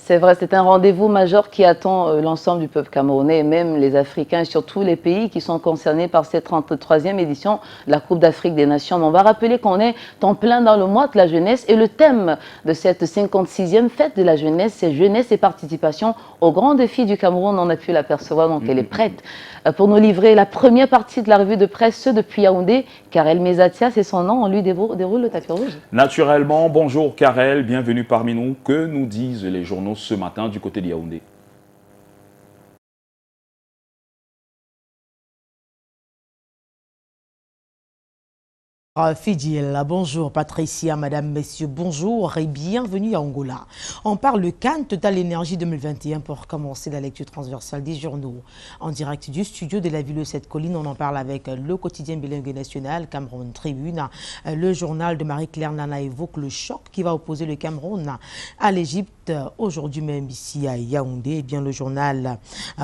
C'est vrai, c'est un rendez-vous majeur qui attend l'ensemble du peuple camerounais et même les Africains et surtout les pays qui sont concernés par cette 33e édition de la Coupe d'Afrique des Nations. Mais on va rappeler qu'on est en plein dans le mois de la jeunesse et le thème de cette 56e fête de la jeunesse, c'est jeunesse et participation aux grands défis du Cameroun. On a pu l'apercevoir, donc elle est prête pour nous livrer la première partie de la revue de presse depuis Yaoundé. Karel Mezatia, c'est son nom, on lui déroule le tapis rouge. Naturellement, bonjour Karel, bienvenue parmi nous. Que nous disent les journaux ce matin du côté de Yaoundé? Fidjil, bonjour Patricia, madame, messieurs, bonjour et bienvenue à Angola. On parle le Cannes Total Énergie 2021 pour commencer la lecture transversale des journaux. En direct du studio de la ville de cette colline, on en parle avec le quotidien bilingue national, Cameroun Tribune. Le journal de Marie-Claire Nana évoque le choc qui va opposer le Cameroun à l'Égypte aujourd'hui même ici à Yaoundé. Eh bien, le journal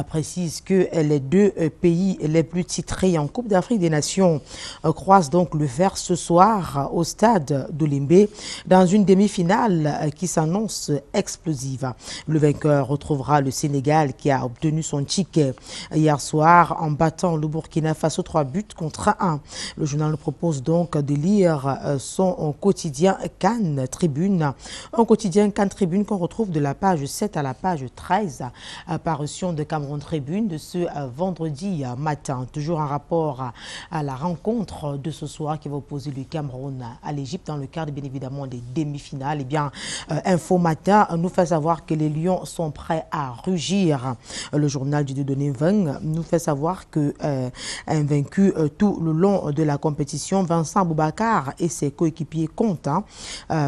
précise que les deux pays les plus titrés en Coupe d'Afrique des Nations croisent donc le fer ce soir au stade d'Olimbe dans une demi-finale qui s'annonce explosive. Le vainqueur retrouvera le Sénégal qui a obtenu son ticket hier soir en battant le Burkina Faso 3-1. Le journal nous propose donc de lire son quotidien Cannes Tribune, un quotidien Cannes Tribune qu'on retrouve de la page 7 à la page 13, parution de Cameroun Tribune de ce vendredi matin, toujours en rapport à la rencontre de ce soir qui va opposer le Cameroun à l'Égypte dans le cadre bien évidemment des demi-finales. Eh bien, Info Matin nous fait savoir que les Lions sont prêts à rugir. Le journal du Dieudonné Veng nous fait savoir que vaincu tout le long de la compétition, Vincent Boubacar et ses coéquipiers comptent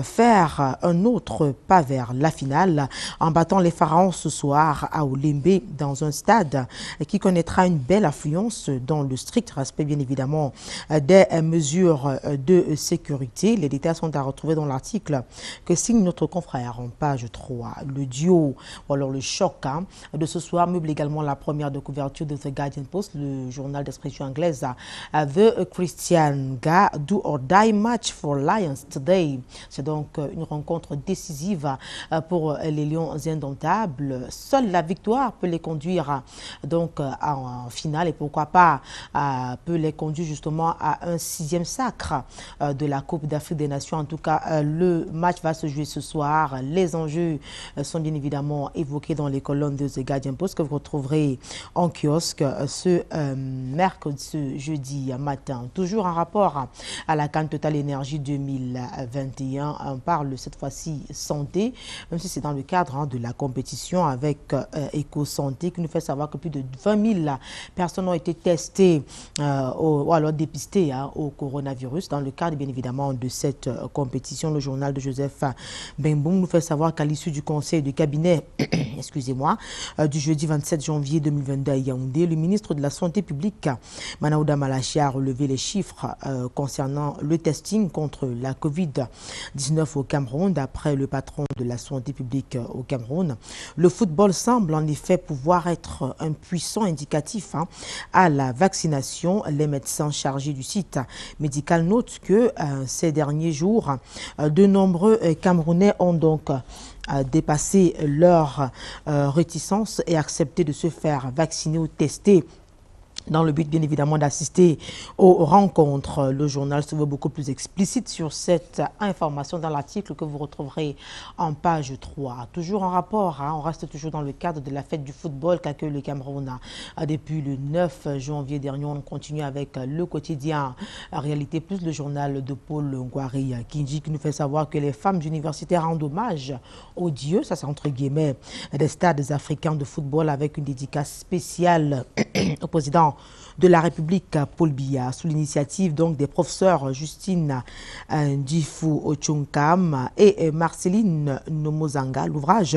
faire un autre pas vers la finale en battant les Pharaons ce soir à Olimbe dans un stade qui connaîtra une belle affluence dans le strict respect bien évidemment des mesures de sécurité. Les détails sont à retrouver dans l'article que signe notre confrère en page 3. Le duo ou alors le choc de ce soir meuble également la première de couverture de The Guardian Post, le journal d'expression anglaise. The Christian Ga Do or Die match for Lions today. C'est donc une rencontre décisive pour les Lions indomptables. Seule la victoire peut les conduire donc en finale et pourquoi pas peut les conduire justement à un 6e sacre de la Coupe d'Afrique des Nations. En tout cas, le match va se jouer ce soir. Les enjeux sont bien évidemment évoqués dans les colonnes de The Guardian Post que vous retrouverez en kiosque ce jeudi matin. Toujours en rapport à la Cannes Total Énergie 2021, on parle cette fois-ci santé, même si c'est dans le cadre de la compétition avec Eco-Santé qui nous fait savoir que plus de 20 000 personnes ont été testées ou alors dépistées au coronavirus dans le cadre bien évidemment de cette compétition. Le journal de Joseph Benboum nous fait savoir qu'à l'issue du conseil de cabinet excusez-moi, du jeudi 27 janvier 2022 à Yaoundé, le ministre de la Santé publique, Manaouda Malachi, a relevé les chiffres concernant le testing contre la COVID-19 au Cameroun. D'après le patron de la santé publique au Cameroun, le football semble en effet pouvoir être un puissant indicatif à la vaccination. Les médecins chargés du site médical notent que ces derniers jours, de nombreux Camerounais ont donc dépasser leur réticence et accepter de se faire vacciner ou tester dans le but bien évidemment d'assister aux rencontres. Le journal se veut beaucoup plus explicite sur cette information dans l'article que vous retrouverez en page 3. Toujours en rapport, on reste toujours dans le cadre de la fête du football qu'accueille le Cameroun. Depuis le 9 janvier dernier, on continue avec le quotidien Réalité Plus, le journal de Paul Ngwari Kinji qui nous fait savoir que les femmes universitaires rendent hommage aux dieux, ça c'est entre guillemets, des stades africains de football avec une dédicace spéciale au président de la République, Paul Biya, sous l'initiative donc des professeurs Justine Ndifou Ochunkam et Marceline Nomozanga. L'ouvrage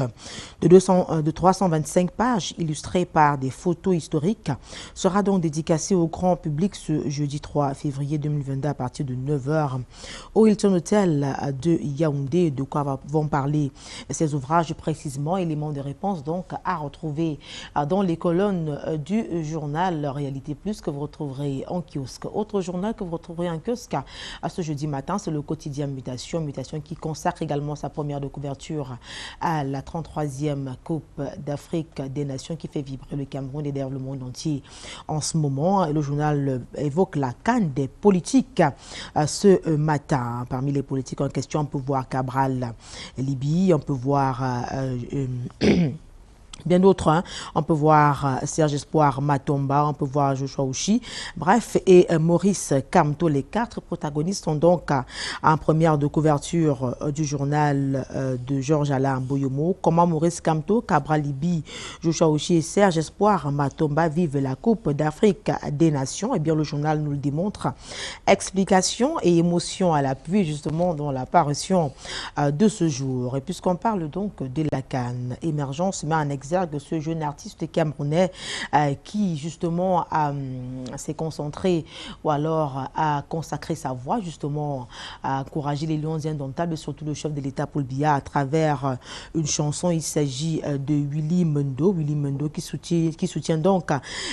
de 325 pages illustré par des photos historiques sera donc dédicacé au grand public ce jeudi 3 février 2022 à partir de 9 h au Hilton Hotel de Yaoundé. De quoi vont parler ces ouvrages précisément? Éléments de réponse donc à retrouver dans les colonnes du journal Réalité Plus que vous retrouverez en kiosque. Autre journal que vous retrouverez en kiosque à ce jeudi matin, c'est le quotidien Mutation. Mutation qui consacre également sa première de couverture à la 33e Coupe d'Afrique des Nations qui fait vibrer le Cameroun et d'ailleurs le monde entier en ce moment. Le journal évoque la canne des politiques ce matin. Parmi les politiques en question, on peut voir Cabral Libye, on peut voir bien d'autres, hein. On peut voir Serge Espoir Matomba, on peut voir Joshua Ouchi, bref, et Maurice Kamto. Les 4 protagonistes sont donc en première de couverture du journal de Georges Alain Boyomo. Comment Maurice Kamto, Cabral Libye, Joshua Ouchi et Serge Espoir Matomba vivent la Coupe d'Afrique des Nations? Eh bien, le journal nous le démontre. Explications et émotions à l'appui, justement, dans la parution de ce jour. Et puisqu'on parle donc de la CAN, Émergence met en exergue ce jeune artiste camerounais qui justement s'est concentré ou alors a consacré sa voix justement à encourager les Lions indomptables, surtout le chef de l'État Paul Biya à travers une chanson. Il s'agit de Willy Mendo qui soutient donc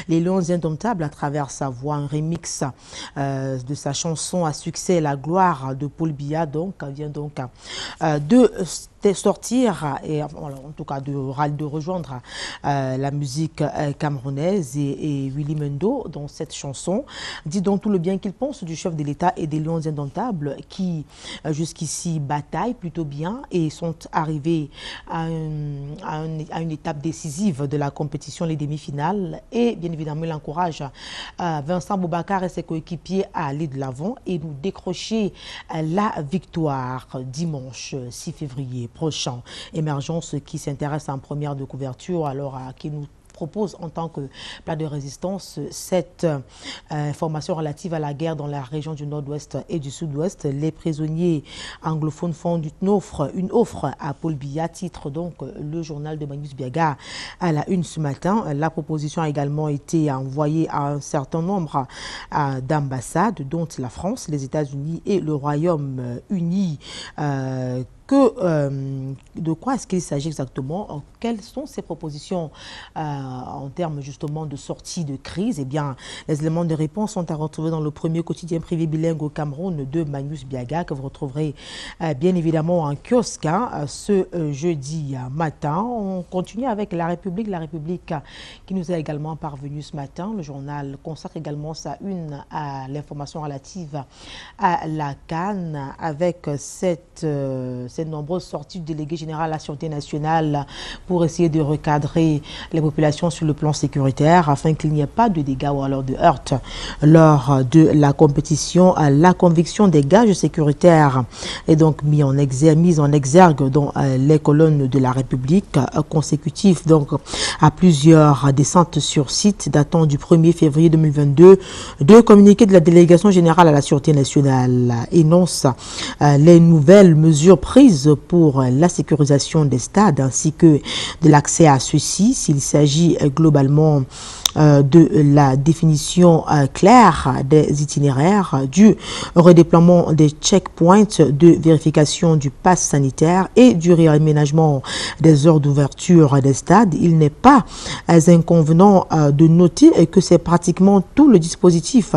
les Lions indomptables à travers sa voix, un remix de sa chanson à succès La gloire de Paul Biya, donc vient donc de sortir et en tout cas de rejoindre la musique camerounaise et Willy Mendo dans cette chanson dit donc tout le bien qu'il pense du chef de l'État et des Lions indomptables qui jusqu'ici bataillent plutôt bien et sont arrivés à une étape décisive de la compétition, les demi-finales, et bien évidemment il encourage Vincent Boubacar et ses coéquipiers à aller de l'avant et nous décrocher la victoire dimanche 6 février prochain. Émergence qui s'intéresse en première de couverture, alors qui nous propose en tant que plat de résistance cette information relative à la guerre dans la région du nord-ouest et du sud-ouest. Les prisonniers anglophones font une offre à Paul Biya, titre donc le journal de Magnus Biaga à la une ce matin. La proposition a également été envoyée à un certain nombre d'ambassades, dont la France, les États-Unis et le Royaume-Uni. De quoi est-ce qu'il s'agit exactement? Quelles sont ces propositions en termes justement de sortie de crise? Eh bien, les éléments de réponse sont à retrouver dans le premier quotidien privé bilingue au Cameroun de Magnus Biaga, que vous retrouverez bien évidemment en kiosque ce jeudi matin. On continue avec La République qui nous est également parvenue ce matin. Le journal consacre également sa une à l'information relative à la CAN avec ces nombreuses sorties du délégué général à la Sûreté nationale pour essayer de recadrer les populations sur le plan sécuritaire afin qu'il n'y ait pas de dégâts ou alors de heurts lors de la compétition. La conviction des gages sécuritaires est donc mise en exergue dans les colonnes de La République consécutives donc à plusieurs descentes sur site datant du 1er février 2022. Deux communiqués de la délégation générale à la Sûreté nationale énoncent les nouvelles mesures prises pour la sécurisation des stades ainsi que de l'accès à ceux-ci. S'il s'agit globalement de la définition claire des itinéraires, du redéploiement des checkpoints de vérification du pass sanitaire et du réaménagement des heures d'ouverture des stades. Il n'est pas inconvenant de noter que c'est pratiquement tout le dispositif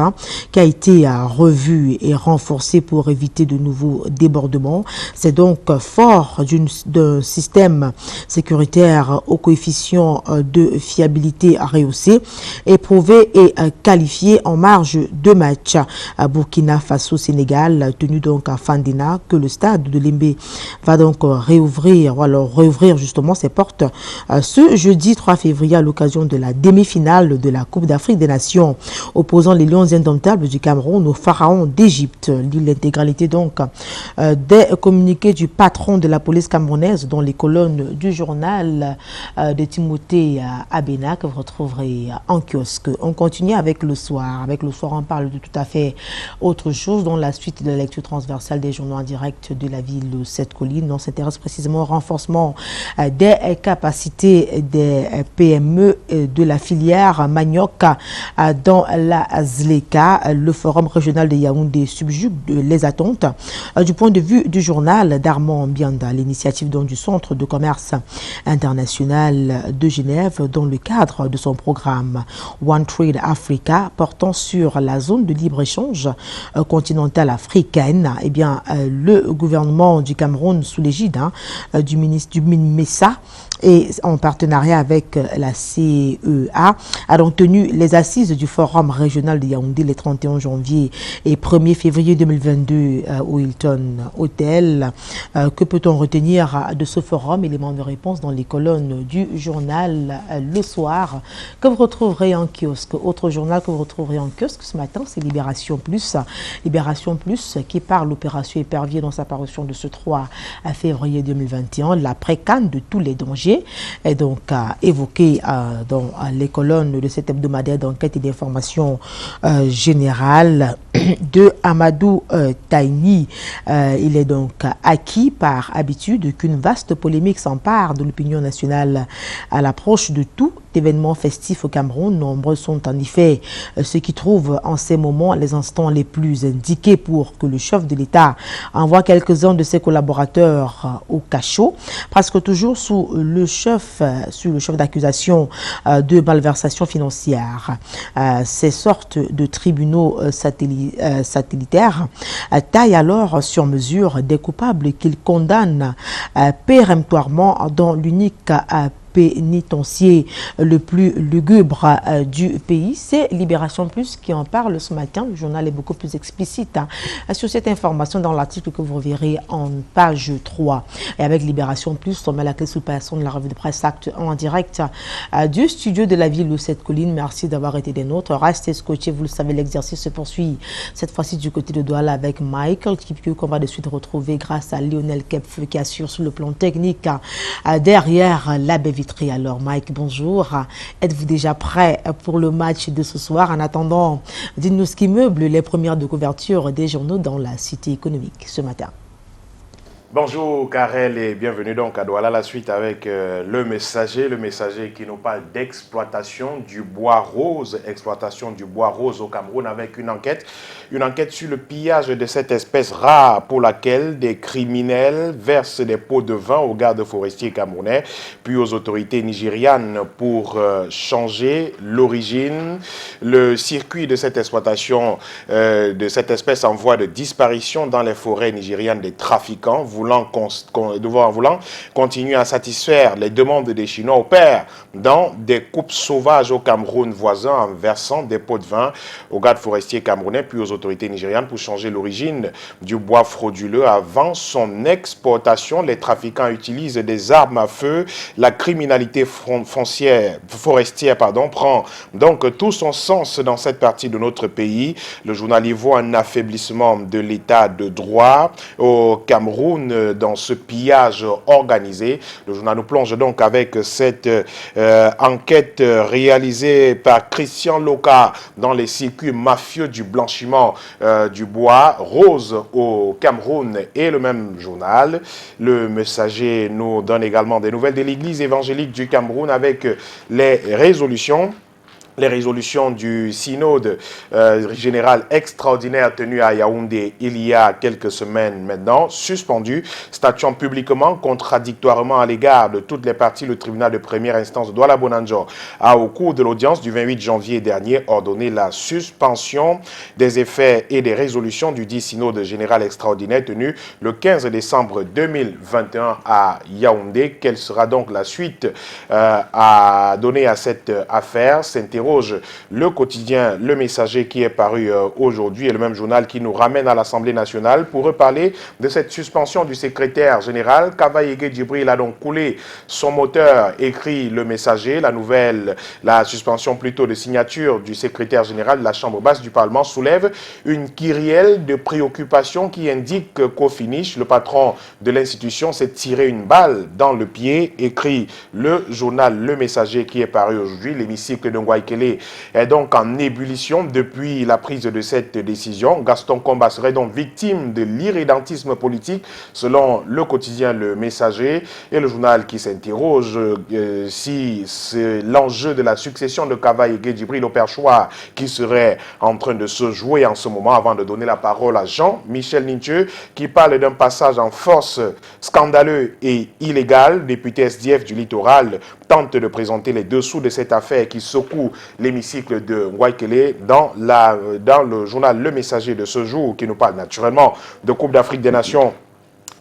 qui a été revu et renforcé pour éviter de nouveaux débordements. C'est donc fort d'un système sécuritaire au coefficient de fiabilité rehaussé, éprouvé et qualifié en marge de match à Burkina Faso-Sénégal, tenu donc à Fandina, que le stade de Lembe va donc réouvrir justement ses portes ce jeudi 3 février à l'occasion de la demi-finale de la Coupe d'Afrique des Nations opposant les Lions indomptables du Cameroun aux Pharaons d'Égypte. L'intégralité donc des communiqués du patron de la police camerounaise dans les colonnes du journal de Timothée Abena que vous retrouverez en kiosque. On continue avec le soir. Avec le soir, on parle de tout à fait autre chose dans la suite de la lecture transversale des journaux en direct de la ville de Sept-Collines. On s'intéresse précisément au renforcement des capacités des PME de la filière manioc dans la ZLECA. Le forum régional de Yaoundé subjugue les attentes du point de vue du journal d'Armand Bianda. L'initiative du Centre de commerce international de Genève dans le cadre de son programme programme One Trade Africa portant sur la zone de libre-échange continentale africaine. Eh bien, le gouvernement du Cameroun, sous l'égide du ministre du MINMESA, et en partenariat avec la CEA, a donc tenu les assises du Forum régional de Yaoundé les 31 janvier et 1er février 2022 au Hilton Hotel. Que peut-on retenir de ce forum? Élément de réponse dans les colonnes du journal Le Soir, que vous retrouverez en kiosque. Autre journal que vous retrouverez en kiosque ce matin, c'est Libération Plus. Libération Plus qui parle l'opération Épervier dans sa parution de ce 3 février 2021. L'après-CAN de tous les dangers est donc évoqué dans les colonnes de cet hebdomadaire d'enquête et d'information générale de Amadou Taïni. Il est donc acquis par habitude qu'une vaste polémique s'empare de l'opinion nationale à l'approche de tout événement festif au Cameroun. Nombreux sont en effet ceux qui trouvent en ces moments les instants les plus indiqués pour que le chef de l'État envoie quelques-uns de ses collaborateurs au cachot, presque toujours sous le chef d'accusation de malversation financière. Ces sortes de tribunaux satellitaires taillent alors sur mesure des coupables qu'ils condamnent péremptoirement dans l'unique pénitencier le plus lugubre du pays. C'est Libération Plus qui en parle ce matin. Le journal est beaucoup plus explicite sur cette information dans l'article que vous verrez en page 3. Et avec Libération Plus, on met la clé sous personne de la revue de presse Acte en direct du studio de la ville de cette colline. Merci d'avoir été des nôtres. Restez scotchés, vous le savez, l'exercice se poursuit cette fois-ci du côté de Douala avec Michael Kipio qu'on va de suite retrouver grâce à Lionel Kepf qui assure sur le plan technique derrière la baie vitrée. Alors Mike, bonjour. Êtes-vous déjà prêt pour le match de ce soir? En attendant, dites-nous ce qui meuble les premières de couverture des journaux dans la cité économique ce matin. Bonjour Karel et bienvenue donc à Douala, la suite avec le messager qui nous parle d'exploitation du bois rose au Cameroun avec une enquête sur le pillage de cette espèce rare pour laquelle des criminels versent des pots de vin aux gardes forestiers camerounais puis aux autorités nigérianes pour changer l'origine. Le circuit de cette exploitation de cette espèce en voie de disparition dans les forêts nigérianes des trafiquants voulant continuer à satisfaire les demandes des Chinois opère dans des coupes sauvages au Cameroun voisin en versant des pots de vin aux gardes forestiers camerounais puis aux autorités nigérianes pour changer l'origine du bois frauduleux avant son exportation. Les trafiquants utilisent des armes à feu. La criminalité forestière prend donc tout son sens dans cette partie de notre pays. Le journal y voit un affaiblissement de l'état de droit au Cameroun dans ce pillage organisé. Le journal nous plonge donc avec cette enquête réalisée par Christian Loka dans les circuits mafieux du blanchiment du bois rose au Cameroun et le même journal. Le messager nous donne également des nouvelles de l'église évangélique du Cameroun avec les résolutions du synode général extraordinaire tenu à Yaoundé il y a quelques semaines maintenant, suspendu, statuant publiquement contradictoirement à l'égard de toutes les parties. Le tribunal de première instance de Douala-Bonanjo a, au cours de l'audience du 28 janvier dernier, ordonné la suspension des effets et des résolutions du dit synode général extraordinaire tenu le 15 décembre 2021 à Yaoundé. Quelle sera donc la suite à donner à cette affaire? S'interroge le quotidien Le Messager qui est paru aujourd'hui et le même journal qui nous ramène à l'Assemblée nationale pour reparler de cette suspension du secrétaire général. Kavaïege Djibril a donc coulé son moteur, écrit Le Messager. La suspension plutôt de signature du secrétaire général de la Chambre basse du Parlement soulève une kyrielle de préoccupations qui indique qu'au finish, le patron de l'institution s'est tiré une balle dans le pied, écrit le journal Le Messager qui est paru aujourd'hui. L'hémicycle de Ngwaikele est donc en ébullition depuis la prise de cette décision. Gaston Komba serait donc victime de l'irrédentisme politique selon le quotidien Le Messager et le journal qui s'interroge si c'est l'enjeu de la succession de Kavaïege Djibril au perchoir qui serait en train de se jouer en ce moment avant de donner la parole à Jean-Michel Nintieux qui parle d'un passage en force scandaleux et illégal. Député SDF du littoral tente de présenter les dessous de cette affaire qui secoue l'hémicycle de Ngouaikele dans le journal Le Messager de ce jour qui nous parle naturellement de Coupe d'Afrique des Nations,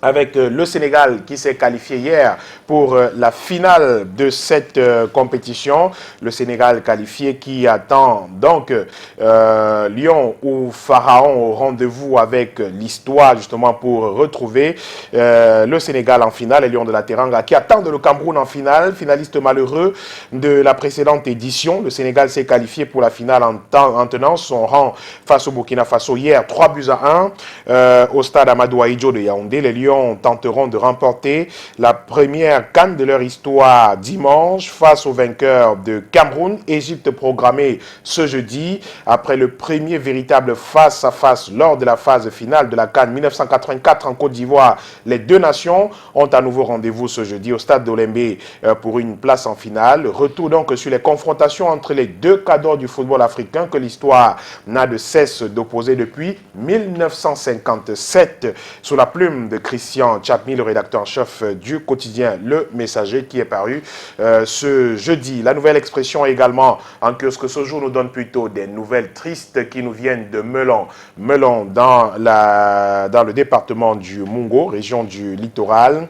avec le Sénégal qui s'est qualifié hier pour la finale de cette compétition. Le Sénégal qualifié qui attend donc Lion ou Pharaon au rendez-vous avec l'histoire justement pour retrouver le Sénégal en finale et Lion de la Teranga qui attendent le Cameroun en finale, finaliste malheureux de la précédente édition. Le Sénégal s'est qualifié pour la finale en tenant son rang face au Burkina Faso hier 3-1 au stade Amadou Ahidjo de Yaoundé. Les Lions tenteront de remporter la première CAN de leur histoire dimanche face au vainqueur de Cameroun. Égypte programmée ce jeudi après le premier véritable face-à-face lors de la phase finale de la CAN 1984 en Côte d'Ivoire. Les deux nations ont à nouveau rendez-vous ce jeudi au stade d'Olembe pour une place en finale. Retour donc sur les confrontations entre les deux cadors du football africain que l'histoire n'a de cesse d'opposer depuis 1957 sous la plume de Christian Tchapmi, le rédacteur en chef du quotidien Le Messager qui est paru ce jeudi. La nouvelle expression également en kiosque ce jour nous donne plutôt des nouvelles tristes qui nous viennent de Melon. Melon dans le département du Mungo, région du littoral,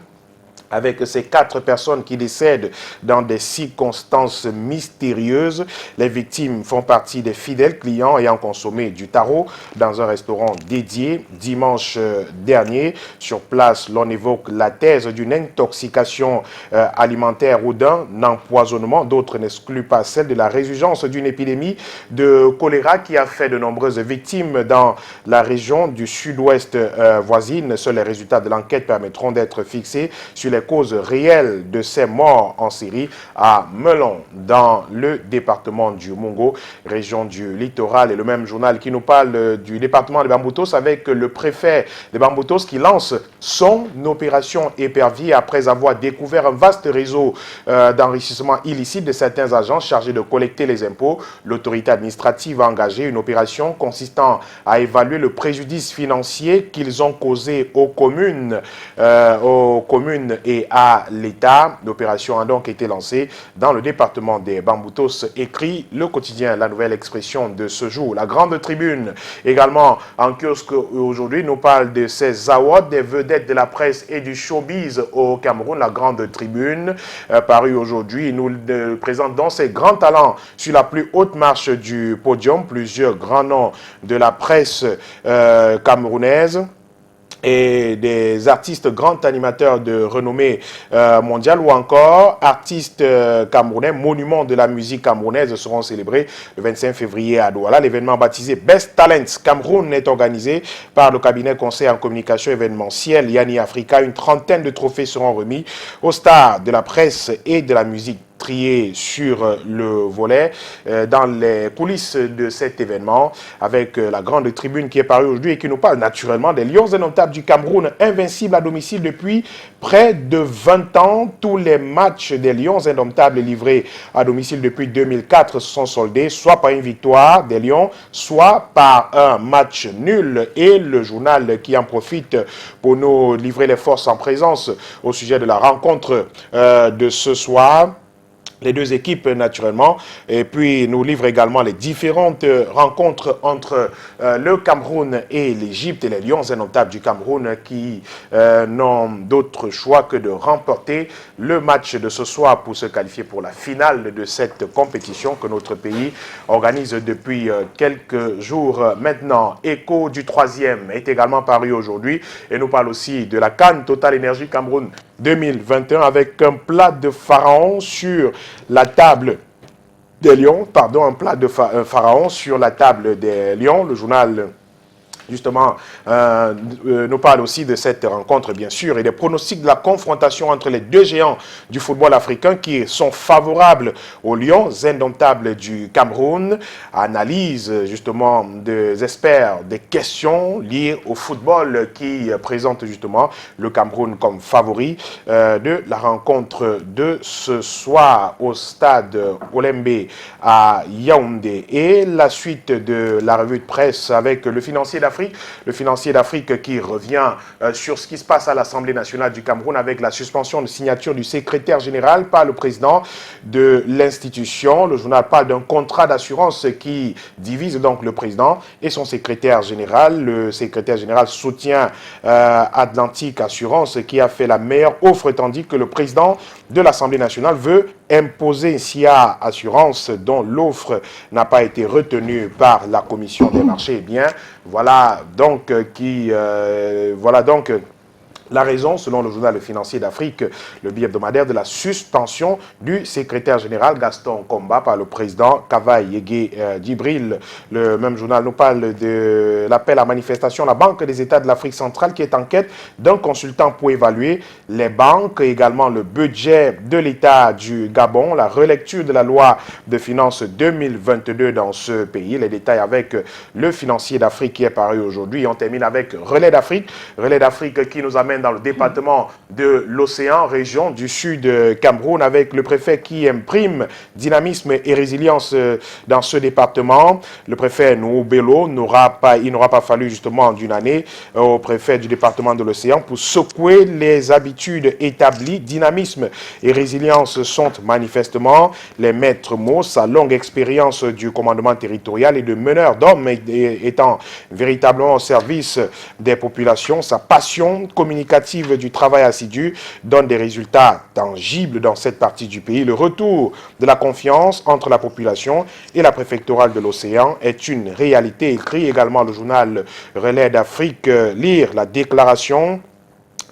avec ces 4 personnes qui décèdent dans des circonstances mystérieuses. Les victimes font partie des fidèles clients ayant consommé du taro dans un restaurant dédié dimanche dernier. Sur place, l'on évoque la thèse d'une intoxication alimentaire ou d'un empoisonnement. D'autres n'excluent pas celle de la résurgence d'une épidémie de choléra qui a fait de nombreuses victimes dans la région du sud-ouest voisine. Seuls les résultats de l'enquête permettront d'être fixés sur les causes réelles de ces morts en série à Melon, dans le département du Mungo, région du littoral. Et le même journal qui nous parle du département de Bamboutos avec le préfet de Bamboutos qui lance son opération épervier après avoir découvert un vaste réseau d'enrichissement illicite de certains agents chargés de collecter les impôts. L'autorité administrative a engagé une opération consistant à évaluer le préjudice financier qu'ils ont causé aux communes et à l'État. L'opération a donc été lancée dans le département des Bamboutos, écrit le quotidien La Nouvelle Expression de ce jour. La Grande Tribune, également en kiosque aujourd'hui, nous parle de ces awards des vedettes de la presse et du showbiz au Cameroun. La Grande Tribune, parue aujourd'hui, nous présente donc ses grands talents sur la plus haute marche du podium. Plusieurs grands noms de la presse camerounaise et des artistes grands animateurs de renommée mondiale ou encore artistes camerounais, monuments de la musique camerounaise seront célébrés le 25 février à Douala. L'événement baptisé Best Talents Cameroun est organisé par le cabinet conseil en communication événementielle Yanni Africa. Une trentaine de trophées seront remis aux stars de la presse et de la musique triés sur le volet dans les coulisses de cet événement avec la Grande Tribune qui est parue aujourd'hui et qui nous parle naturellement des Lions indomptables du Cameroun, invincibles à domicile depuis près de 20 ans. Tous les matchs des Lions indomptables livrés à domicile depuis 2004 se sont soldés soit par une victoire des Lions, soit par un match nul. Et le journal qui en profite pour nous livrer les forces en présence au sujet de la rencontre de ce soir. Les deux équipes naturellement, et puis nous livre également les différentes rencontres entre le Cameroun et l'Égypte et les Lions indomptables du Cameroun qui n'ont d'autre choix que de remporter le match de ce soir pour se qualifier pour la finale de cette compétition que notre pays organise depuis quelques jours maintenant. Écho du 3e est également paru aujourd'hui et nous parle aussi de la CAN Total Énergie Cameroun 2021 avec un plat de pharaon sur la table des Lions, un plat de pharaon sur la table des Lions. Le journal justement, nous parle aussi de cette rencontre, bien sûr, et des pronostics de la confrontation entre les deux géants du football africain qui sont favorables aux Lions indomptables du Cameroun. Analyse, justement, des experts, des questions liées au football qui présentent, justement, le Cameroun comme favori de la rencontre de ce soir au stade Olembe à Yaoundé. Et la suite de la revue de presse avec le financier d'affaires d'Afrique. Le financier d'Afrique qui revient sur ce qui se passe à l'Assemblée nationale du Cameroun avec la suspension de signature du secrétaire général par le président de l'institution. Le journal parle d'un contrat d'assurance qui divise donc le président et son secrétaire général. Le secrétaire général soutient Atlantique Assurance qui a fait la meilleure offre, tandis que le président de l'Assemblée nationale veut imposer SIA Assurance dont l'offre n'a pas été retenue par la commission des marchés. Eh bien, voilà donc la raison, selon le journal Le Financier d'Afrique, le bi-hebdomadaire, de la suspension du secrétaire général Gaston Komba par le président Kavaï Yégué Djibril. Le même journal nous parle de l'appel à manifestation à la Banque des États de l'Afrique centrale qui est en quête d'un consultant pour évaluer les banques, également le budget de l'État du Gabon, la relecture de la loi de finances 2022 dans ce pays. Les détails avec le Financier d'Afrique qui est paru aujourd'hui. On termine avec Relais d'Afrique qui nous amène dans le département de l'Océan, région du sud Cameroun, avec le préfet qui imprime dynamisme et résilience dans ce département. Le préfet Nou Bello, il n'aura pas fallu justement d'une année au préfet du département de l'Océan pour secouer les habitudes établies. Dynamisme et résilience sont manifestement les maîtres mots. Sa longue expérience du commandement territorial et de meneur d'hommes étant véritablement au service des populations, sa passion communicative du travail assidu donne des résultats tangibles dans cette partie du pays. Le retour de la confiance entre la population et la préfectorale de l'Océan est une réalité, écrit également le journal Relais d'Afrique. Lire la déclaration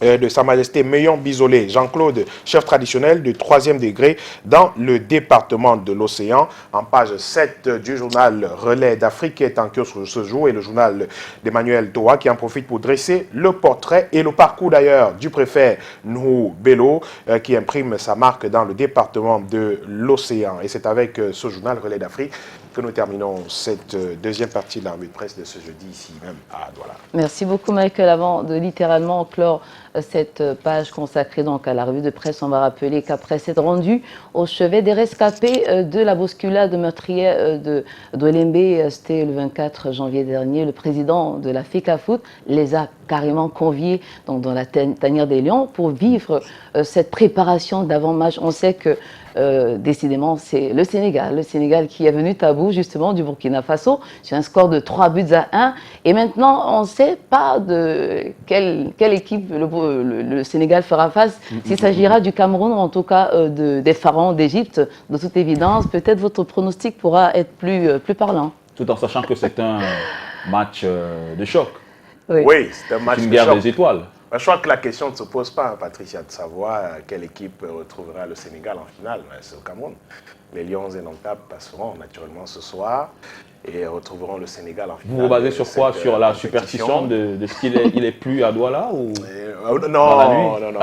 de Sa Majesté Meillon Bisolé, Jean-Claude, chef traditionnel du 3e degré dans le département de l'Océan, en page 7 du journal Relais d'Afrique qui est en kiosque ce jour, et le journal d'Emmanuel Toa qui en profite pour dresser le portrait et le parcours d'ailleurs du préfet Nou Bello qui imprime sa marque dans le département de l'Océan. Et c'est avec ce journal Relais d'Afrique que nous terminons cette deuxième partie de la revue de presse de ce jeudi ici même à Douala. Merci beaucoup Michael. Avant de littéralement clore cette page consacrée donc à la revue de presse, on va rappeler qu'après s'être rendu au chevet des rescapés de la bousculade meurtrière de Lembe, c'était le 24 janvier dernier, le président de la FECAFOOT les a carrément conviés donc, dans la tanière des Lions pour vivre cette préparation d'avant-match. On sait que décidément, c'est le Sénégal qui est venu à bout justement du Burkina Faso sur un score de 3-1. Et maintenant, on ne sait pas de quelle équipe le Sénégal fera face, s'il s'agira du Cameroun ou en tout cas des pharaons d'Égypte. De toute évidence, peut-être votre pronostic pourra être plus parlant. Tout en sachant que c'est un match de choc. Oui, c'est un match de choc. Une guerre des étoiles. Je crois que la question ne se pose pas, Patricia, de savoir quelle équipe retrouvera le Sénégal en finale. C'est le Cameroun. Les Lions indomptables passeront naturellement ce soir et retrouveront le Sénégal en finale. Vous vous basez sur quoi? Sur la superstition de ce qu'il est plus à Douala ou non.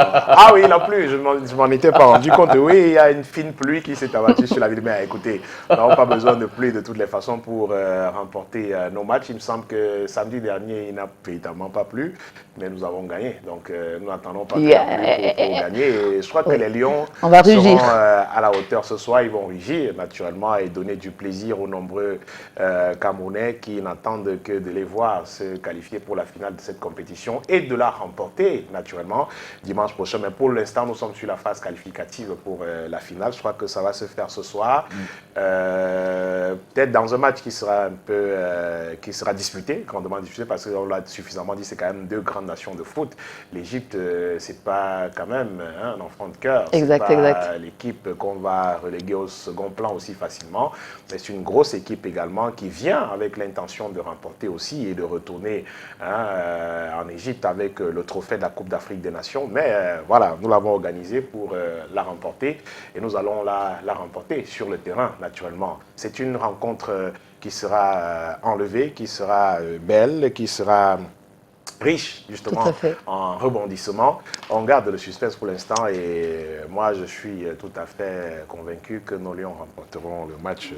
Ah oui, il a plu, je m'en étais pas rendu compte. Oui, il y a une fine pluie qui s'est abattue sur la ville. Mais écoutez, nous n'avons pas besoin de pluie de toutes les façons pour remporter nos matchs. Il me semble que samedi dernier, il n'a véritablement pas plu, mais nous avons gagné. Donc nous n'attendons pas pour gagner. Et je crois que les Lions seront à la hauteur ce soir. Ils vont rugir naturellement et donner du plaisir aux nombreux Camerounais qui n'attendent que de les voir se qualifier pour la finale de cette compétition et de la remporter naturellement dimanche prochain. Mais pour l'instant, nous sommes sur la phase qualificative pour la finale. Je crois que ça va se faire ce soir. Peut-être dans un match qui sera un peu qui sera disputé, grandement disputé, parce qu'on l'a suffisamment dit, c'est quand même deux grandes nations de foot. L'Égypte, c'est pas quand même un enfant de cœur. Exact. L'équipe qu'on va reléguer au second plan aussi facilement. Mais c'est une grosse équipe également qui vient avec l'intention de remporter aussi et de retourner en Égypte avec le trophée de la Coupe d'Afrique des Nations. Mais voilà, nous l'avons organisé pour la remporter et nous allons la remporter sur le terrain, naturellement. C'est une rencontre qui sera enlevée, qui sera belle, qui sera riche justement en rebondissement. On garde le suspense pour l'instant et moi je suis tout à fait convaincu que nos Lions remporteront le match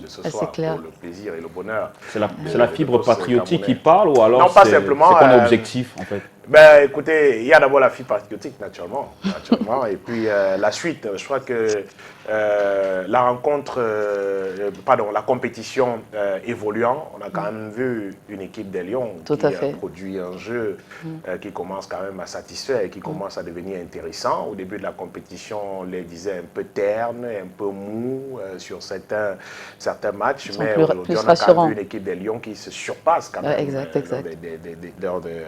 de ce soir pour le plaisir et le bonheur. C'est la fibre patriotique qui parle ou alors non, pas simplement, c'est qu'on est objectif en fait? Ben, écoutez, il y a d'abord la fibre patriotique, naturellement. Et puis la suite, je crois que la rencontre, la compétition évoluant, on a quand même vu une équipe des Lions qui a produit un jeu qui commence quand même à satisfaire et qui commence à devenir intéressant. Au début de la compétition, on les disait un peu terne, un peu mou sur certains matchs, mais aujourd'hui, on a quand même vu une équipe des Lions qui se surpasse quand même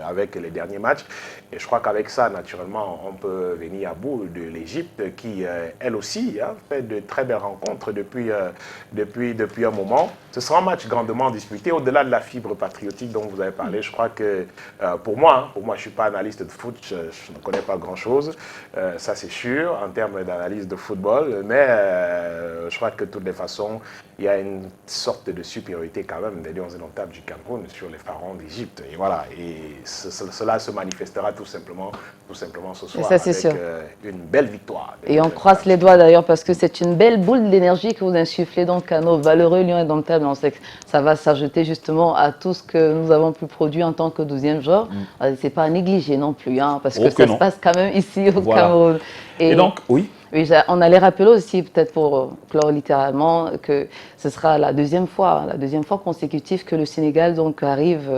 avec les derniers matchs. Et je crois qu'avec ça, naturellement, on peut venir à bout de l'Égypte qui, elle aussi, fait de très belles rencontres depuis un moment. Ce sera un match grandement disputé. Au-delà de la fibre patriotique dont vous avez parlé, je crois que pour moi, je ne suis pas analyste de foot, je ne connais pas grand-chose, ça c'est sûr, en termes d'analyse de football, mais je crois que de toutes les façons, il y a une sorte de supériorité quand même des Lions indomptables du Cameroun sur les pharaons d'Égypte. Et voilà, et cela se manifestera tout simplement ce soir ça, avec sûr. une belle victoire. Et on croise les doigts d'ailleurs parce que c'est une belle boule d'énergie que vous insufflez donc à nos valeureux Lions indomptables. On sait que ça va s'ajouter justement à tout ce que nous avons pu produire en tant que 12e joueur. C'est pas à négliger non plus, parce que ça se passe quand même ici au Cameroun. Et donc, oui. Oui, on allait rappeler aussi, peut-être pour clore littéralement, que ce sera la deuxième fois consécutive que le Sénégal donc arrive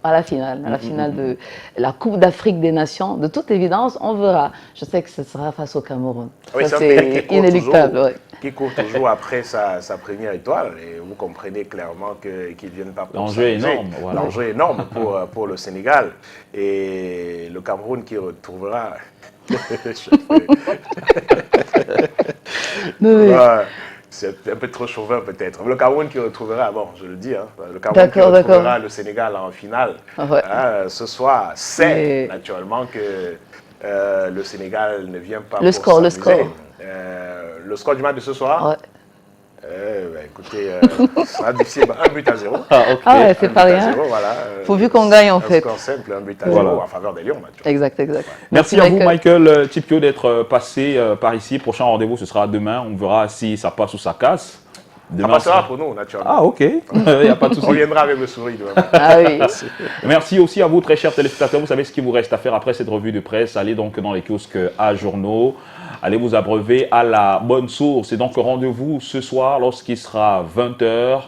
à la finale de la Coupe d'Afrique des Nations. De toute évidence, on verra. Je sais que ce sera face au Cameroun. Oui, c'est inéluctable. Qui court toujours après sa première étoile. Et vous comprenez clairement qu'ils ne viennent pas pour l'enjeu est énorme. Voilà. L'enjeu est énorme pour le Sénégal. Et le Cameroun qui retrouvera... C'est un peu trop chauvin peut-être. Le Cameroun qui retrouvera, je le dis, le Cameroun qui retrouvera le Sénégal en finale ce soir, c'est naturellement que le Sénégal ne vient pas le score. Le score du match de ce soir écoutez, ça sera difficile. 1-0. C'est pas rien. Pourvu qu'on gagne en fait. Un score simple, 1-0 en faveur des Lions. Exact. Merci à vous, Michael Tipio, d'être passé par ici. Prochain rendez-vous, ce sera demain. On verra si ça passe ou ça casse. Demain, ça passera pour nous, naturellement. Ah, ok. Il n'y a pas de souci. On viendra avec le sourire demain. Oui. Merci aussi à vous, très chers téléspectateurs. Vous savez ce qu'il vous reste à faire après cette revue de presse. Allez donc dans les kiosques à journaux. Allez vous abreuver à la bonne source. Et donc, rendez-vous ce soir lorsqu'il sera 20h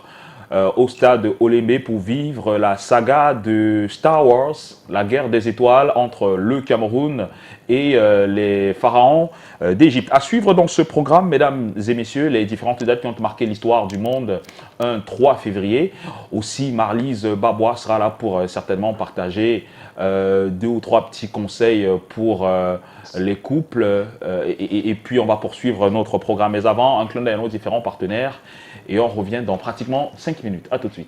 au stade Olembe pour vivre la saga de Star Wars, la guerre des étoiles entre le Cameroun et les pharaons d'Égypte. À suivre dans ce programme, mesdames et messieurs, les différentes dates qui ont marqué l'histoire du monde. 3 février. Aussi, Marlise Babois sera là pour certainement partager 2 ou 3 petits conseils pour les couples. Et puis, on va poursuivre notre programme. Mais avant, un clin d'œil à nos différents partenaires. Et on revient dans pratiquement 5 minutes. À tout de suite.